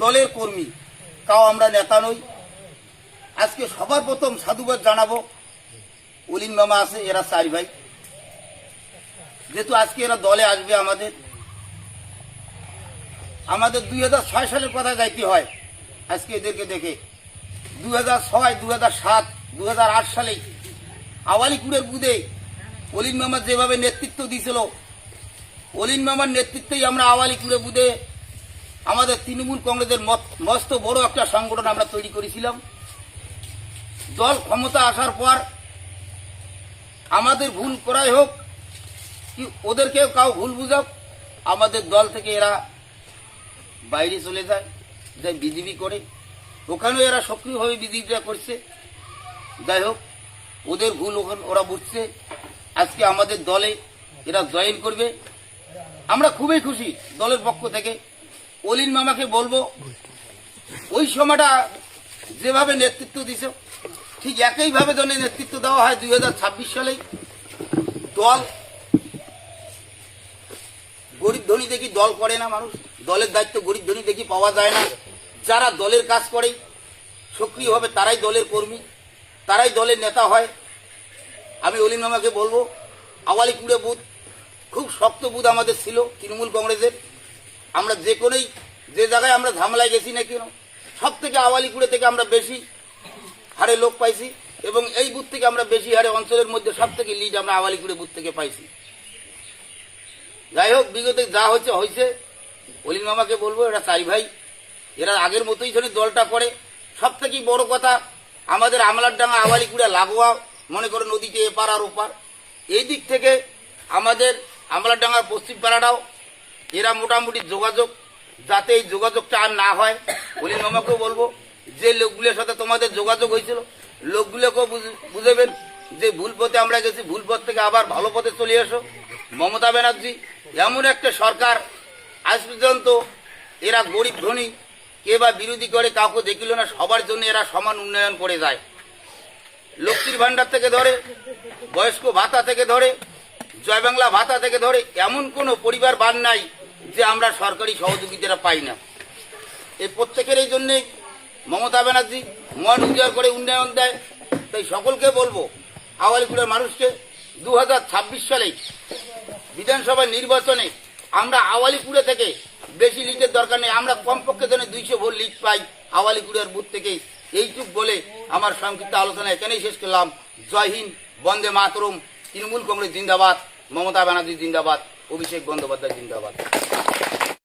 দলের কর্মী, তাও আমরা নেতা নই। আজকে সবার প্রথম সাধুবাদ জানাবো অলিন মামা আছে, এরা 4 ভাই, যেহেতু আজকে এরা দলে আসবে। আমাদের 2006 সালের কথা যাইতে হয় আজকে এদেরকে দেখে। 2006, 2007, 2008 সালে আওয়ালিপুরের বুধে অলিন মামা যেভাবে নেতৃত্ব দিয়েছিল, অলিন মামার নেতৃত্বেই আমরা আওয়ালিপুরে বুধে আমাদের তৃণমূল কংগ্রেসের মস্ত বড় একটা সংগঠন আমরা তৈরি করেছিলাম। দল ক্ষমতা আসার পর আমাদের ভুল করাই হোক কি ওদেরকেও কাউ ভুল বুঝাক, আমাদের দল থেকে এরা বাইরে চলে যায়, বিজেপি করে, ওখানেও এরা সক্রিয়ভাবে বিজেপিটা করছে। যাই হোক, ওদের ভুল ওরা বুঝছে। আজকে আমাদের দলে এরা জয়েন করবে, আমরা খুবই খুশি। দলের পক্ষ থেকে অলিন মামাকে বলবো, ওই সময়টা যেভাবে নেতৃত্ব দিছ ঠিক একইভাবে যেন নেতৃত্ব দেওয়া হয় 2026 সালে। দল গরিব ধনী দেখি দল করে না মানুষ, দলের দায়িত্ব গরিব ধনী দেখি পাওয়া যায় না। যারা দলের কাজ করে সক্রিয়ভাবে তারাই দলের কর্মী, তারাই দলের নেতা হয়। আমি অলিন মামাকে বলবো, আওয়ালিপুরে বুথ খুব শক্ত বুথ আমাদের ছিল তৃণমূল কংগ্রেসের। আমরা যে জায়গায় আমরা ঝামেলায় গেছি না কেন, সব থেকে আওয়ালিপুরে থেকে আমরা বেশি হারে লোক পাইছি, এবং এই বুথ থেকে আমরা বেশি হারে অঞ্চলের মধ্যে সব থেকে লিড আমরা আওয়ালিপুরে বুথ থেকে পাইছি। যাই হোক, বিগত যা হয়েছে অলিন মামাকে বলবো, এরা 4 ভাই, এরা আগের মতোই যেন দলটা করে। সব থেকে বড় কথা, আমাদের আমলারডাঙ্গা আওয়ালিপুরে লাগোয়া, মনে করো নদীতে এপার আর ওপার, এই দিক থেকে আমাদের আমলারডাঙ্গার পশ্চিম পাড়াটাও এরা মোটামুটি যোগাযোগ, যাতে এই যোগাযোগটা আর না হয়। অলিন মামাকেও বলবো, যে লোকগুলোর সাথে তোমাদের যোগাযোগ হয়েছিল লোকগুলোকেও বুঝাবেন যে ভুল পথে আমরা গেছি, ভুল পথ থেকে আবার ভালো পথে চলে এসো। মমতা ব্যানার্জি এমন একটা সরকার, আজ পর্যন্ত এরা গরিব ধনী কে বা বিরোধী করে কাউকে দেখিল না, সবার জন্য এরা সমান উন্নয়ন করে যায়। লক্ষ্মীর ভান্ডার থেকে ধরে, বয়স্ক ভাতা থেকে ধরে, জয় বাংলা ভাতা থেকে ধরে, এমন কোনো পরিবার বাদ নাই যে আমরা সরকারি সহযোগিতাটা পাই না। এই প্রত্যেকের এই জন্যে মমতা ব্যানার্জি মন উজাড় করে উন্নয়ন দেয়। তাই সকলকে বলবো, আওয়ালিপুরের মানুষকে 2026 সালে বিধানসভা নির্বাচনে আমরা আওয়ালিপুরে থেকে বেশি লিডের দরকার নেই, আমরা কমপক্ষে যেন 200 ভোট লিড পাই আওয়ালিপুরের বুথ থেকে। এইটুক বলে আমার সংক্ষিপ্ত আলোচনা এখানেই শেষ করলাম। জয় হিন্দ, বন্দে মাতরম, তৃণমূল কংগ্রেস জিন্দাবাদ, মমতা ব্যানার্জি জিন্দাবাদ, অভিষেক বন্দ্যোপাধ্যায় জিন্দাবাদ।